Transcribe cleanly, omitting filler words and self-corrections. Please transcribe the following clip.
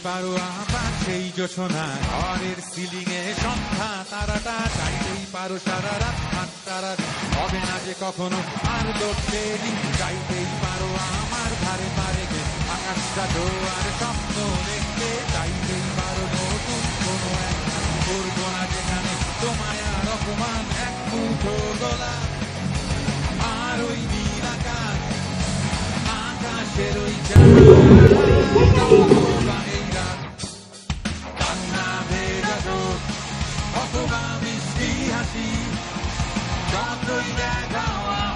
পারো আবার সেই জোছনা ঘরের সিলিং এ সন্ধ্যা তারাটা চাইতেই পারো সারা রাত হাত তারা হবে না যে কখনো আর লোডশেডিং চাইতেই পারো আমার ধারে পারে গে আকাশটা আর স্বপ্ন দেখতে চাইতেই পারো নতুন কোনো এক করবো না যেখানে তোমায় আর অপমান এক মুঠো গোলা আর ওই নীল আকাশ আকাশের ওই কান্না ভেজা চোখ অথবা মিষ্টি হাসি যতই দেখাও